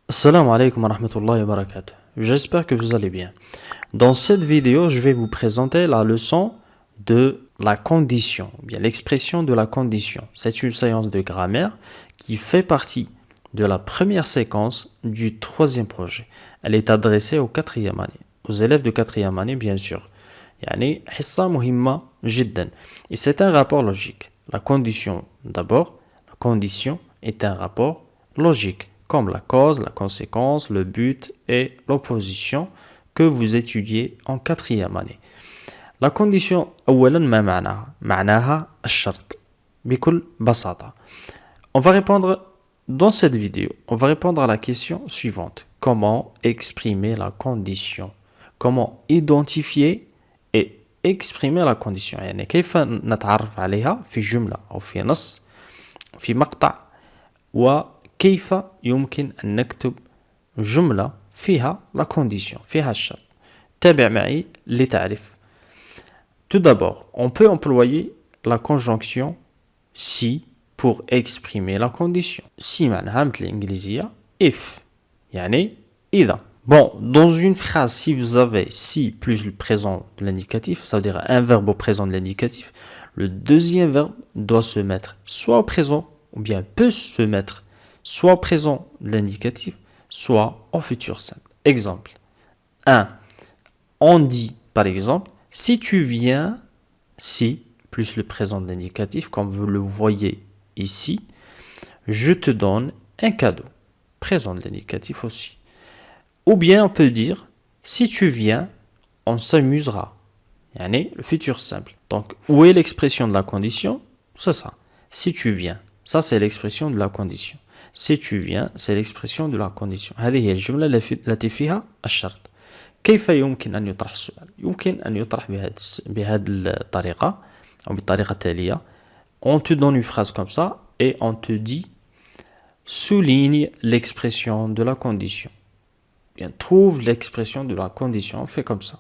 Assalamu alaikum wa rahmatullahi wa barakatuh. J'espère que vous allez bien. Dans cette vidéo, je vais vous présenter la leçon de la condition, bien l'expression de la condition. C'est une séance de grammaire qui fait partie de la première séquence du troisième projet. Elle est adressée aux quatrième année, aux élèves de quatrième année, bien sûr. Yani, hissa muhimma jiddan. Et c'est un rapport logique. La condition, d'abord, la condition est un rapport logique, comme la cause, la conséquence, le but et l'opposition que vous étudiez en quatrième année. La condition, أولاً ما معناها؟ معناها الشرط بكل بساطة. On va répondre dans cette vidéo, on va répondre à la question suivante. Comment exprimer la condition? Comment identifier et exprimer la condition؟ يعني كيف نتعرف عليها في جملة أو في نص في مقطع وكيف يمكن أن نكتب جملة فيها la condition فيها الشرط. تابع معي لتعرف. Tout d'abord, on peut employer la conjonction si pour exprimer la condition. Si معناها مثل الإنجليزية if يعني إذا. Bon, dans une phrase, si vous avez si plus le présent de l'indicatif, ça veut dire un verbe au présent de l'indicatif, le deuxième verbe doit se mettre soit au présent ou bien peut se mettre soit au présent de l'indicatif, soit au futur simple. Exemple 1. On dit par exemple si tu viens, si plus le présent de l'indicatif, comme vous le voyez ici, je te donne un cadeau. Présent de l'indicatif aussi. Ou bien on peut dire, si tu viens, on s'amusera. Yani, le futur simple. Donc, où est l'expression de la condition? C'est ça. Si tu viens. Ça, c'est l'expression de la condition. Si tu viens, c'est l'expression de la condition. هذه هي الجملة التي فيها الشرط. كيف يمكن أن يطرح السؤال؟ يمكن أن يطرح بهذه الطريقة أو بالطريقة التالية. On te donne une phrase comme ça et on te dit souligne l'expression de la condition. Bien, trouve l'expression de la condition. On fait comme ça.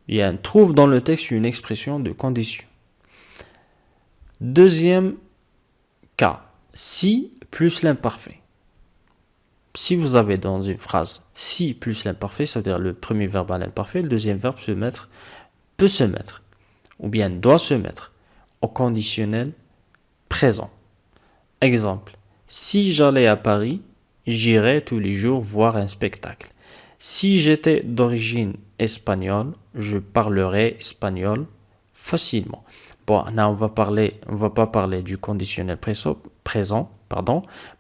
Bien, trouve dans le texte une expression de condition. Deuxième cas, si plus l'imparfait. Si vous avez dans une phrase si plus l'imparfait, c'est-à-dire le premier verbe à l'imparfait, le deuxième verbe peut se mettre, ou bien doit se mettre au conditionnel présent. Exemple, si j'allais à Paris, j'irais tous les jours voir un spectacle. Si j'étais d'origine espagnole, je parlerais espagnol facilement. Bon, là on va pas parler du conditionnel présent,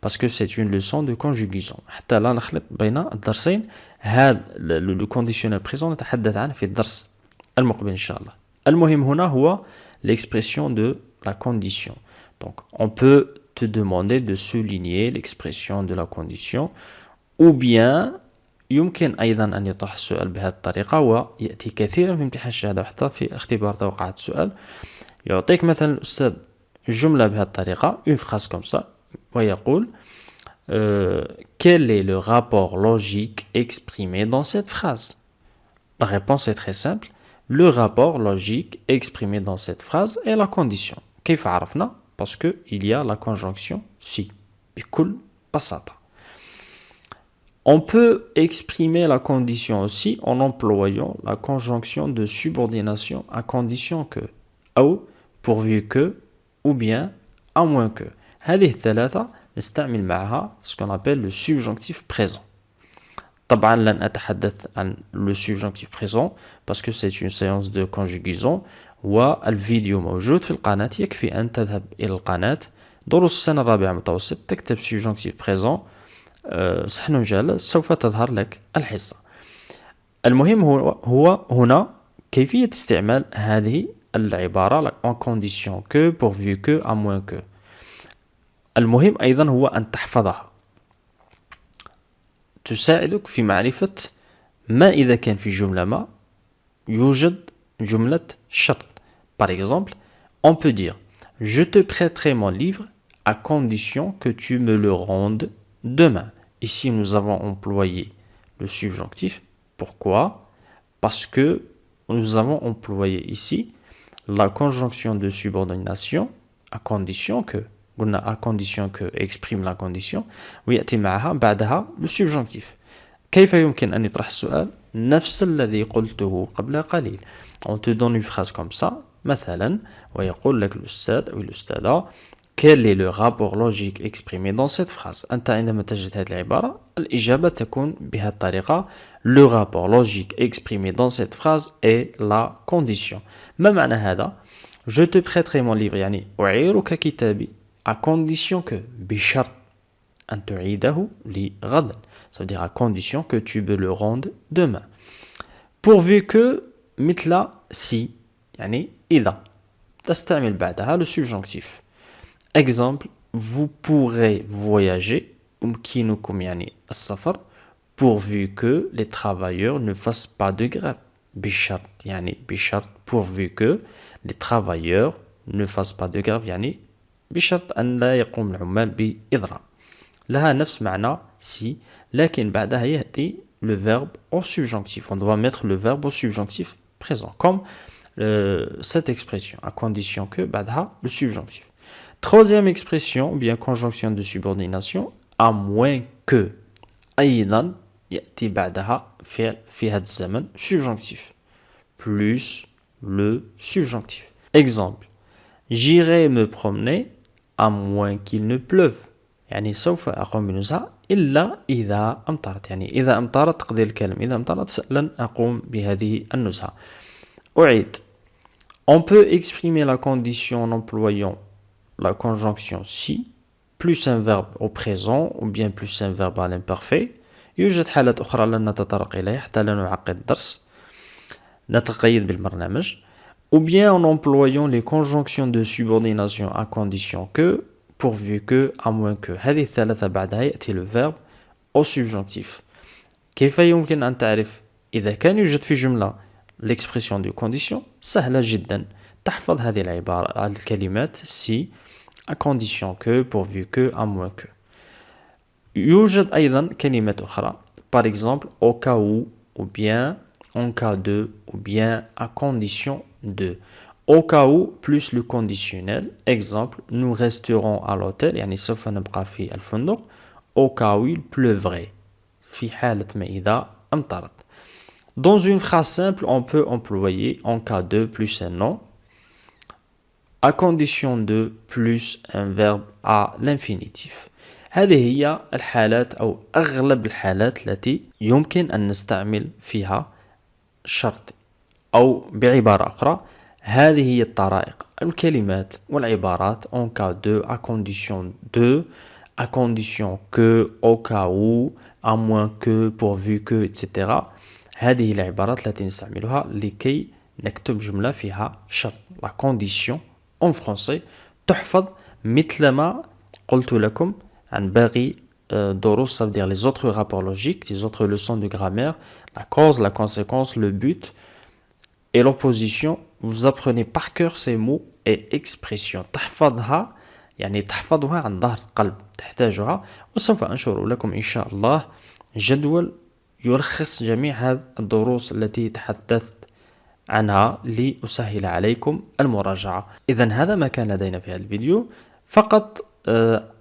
parce que c'est une leçon de conjugaison. حتى لا نخلط بين الدرسين. هذا le conditionnel présent نتحدث عنه في الدرس المقبل إن شاء الله. المهم هنا هو l'expression de la condition. Donc, on peut te demander de souligner l'expression de la condition, ou bien يمكن أيضا أن يطرح السؤال بهذه الطريقة ويأتي كثيرا في امتحان الشهادة وحتى في اختبار توقعات السؤال. يعطيك مثلا الأستاذ جملة بهذه الطريقة une phrase comme ça ويقول quel est le rapport logique exprimé dans cette phrase? La réponse est très simple. Le rapport logique exprimé dans cette phrase est la condition. كيف عرفنا? Parce qu'il y a la conjonction si. بكل بساطة. On peut exprimer la condition aussi en employant la conjonction de subordination à condition que, ou pourvu que, ou bien à moins que. هذه الثلاثة نستعمل معها ce qu'on appelle le subjonctif présent. طبعا لن أتحدث عن le subjonctif présent parce que c'est une séance de conjugaison والفيديو موجود في القناة. يكفي أن تذهب إلى القناة دروس السنة الرابعة متوسط تكتب subjonctif présent صحن جال سوف تظهر لك الحصة. المهم هو هنا كيفية استعمال هذه العبارة en condition que, pourvu que, à moins que. المهم أيضا هو أن تحفظها. تساعدك في معرفة ما إذا كان في جملة ما يوجد جملة شرط. Par exemple, on peut dire je te prêterai mon livre à condition que tu me le rendes demain. Ici, nous avons employé le subjonctif. Pourquoi? Parce que nous avons employé ici la conjonction de subordination à condition que. قلنا à condition que exprime la condition ويأتي معها بعدها le subjonctif. كيف يمكن أن يطرح السؤال؟ نفس الذي قلته قبل قليل. On te donne une phrase comme ça مثلا ويقول لك الأستاذ أو الأستاذة quel est le rapport logique exprimé dans cette phrase. أنت عندما تجد هذه العبارة الإجابة تكون بهذه الطريقة le rapport logique exprimé dans cette phrase est la condition. ما معنى هذا؟ Je te prêterai mon livre يعني أعيرك كتابي à condition que بشرط أن تعيده لي غدا. Ça veut dire à condition que tu me le rendes demain. Pourvu que مثل si يعني إذا تستعمل بعدها le subjonctif. Exemple, vous pourrez voyager يمكنكم يعني السفر pourvu que les travailleurs ne fassent pas de grève. بشرط يعني بشرط pourvu que les travailleurs ne fassent pas de grève يعني بشرط أن لا يقوم العمال بإضراب. لها نفس معنى si لكن بعدها يأتي le verbe au subjonctif. On doit mettre le verbe au subjonctif présent comme cette expression à condition que بعدها le subjonctif. Troisième expression, bien conjonction de subordination, à moins que أيضا يأتي بعدها فعل في هذا الزمن subjonctif plus le subjonctif. Exemple, j'irai me promener à moins qu'il ne pleuve. يعني سوف أقوم بنزهة إلا إذا أمطرت. يعني إذا أمطرت تقضي الكلام إذا أمطرت لن أقوم بهذه النزهة. أعيد. On peut exprimer la condition en employant la conjonction si plus un verbe au présent ou bien plus un verbe à l'imparfait. يوجد حالات أخرى لن نتطرق إليها حتى لا نعقد الدرس نتقيد بالبرنامج ou bien en employant les conjonctions de subordination à condition que pourvu que à moins que هذه الثلاثة بعدها يأتي le verbe au subjonctif. كيف يمكن أن تعرف إذا كان يوجد في جملة l'expression de condition؟ سهلة جدا تحفظ هذه العبارة الكلمات si à condition que pourvu que à moins que. يوجد أيضا كلمات أخرى par exemple au cas où ou bien en cas de ou bien à condition de. Au cas où plus le conditionnel. Exemple, nous resterons à l'hôtel يعني سوف نبقى في الفندق au cas où il pleuvrait في حالة ما إذا أمطرت. Dans une phrase simple, on peut employer en cas de plus un nom à condition de plus un verbe à l'infinitif. هذه هي الحالات أو أغلب الحالات التي يمكن أن نستعمل فيها الشرط أو بعبارة أخرى هذه هي الطرائق الكلمات والعبارات en cas de à condition de à condition que au cas où à moins que pourvu que etc. هذه العبارات التي نستعملها لكي نكتب جملة فيها شرط. La condition en français تحفظ مثلما قلت لكم عن باقي دروس, ça veut dire les autres rapports logiques, les autres leçons de grammaire, la cause, la conséquence, le but et l'opposition. Vous apprenez par cœur ces mots et expressions. تحفظها يعني تحفظها عن ظهر قلب تحتاجها. وسوف أنشر لكم إن شاء الله جدول يلخص جميع هذه الدروس التي تحدثت عنها لأسهل عليكم المراجعة. إذن هذا ما كان لدينا في هذا الفيديو. فقط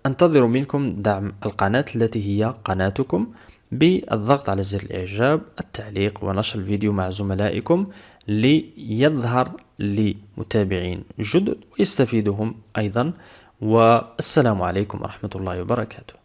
أنتظر منكم دعم القناة التي هي قناتكم بالضغط على زر الإعجاب التعليق ونشر الفيديو مع زملائكم ليظهر لمتابعين جدد ويستفيدهم أيضا. والسلام عليكم ورحمة الله وبركاته.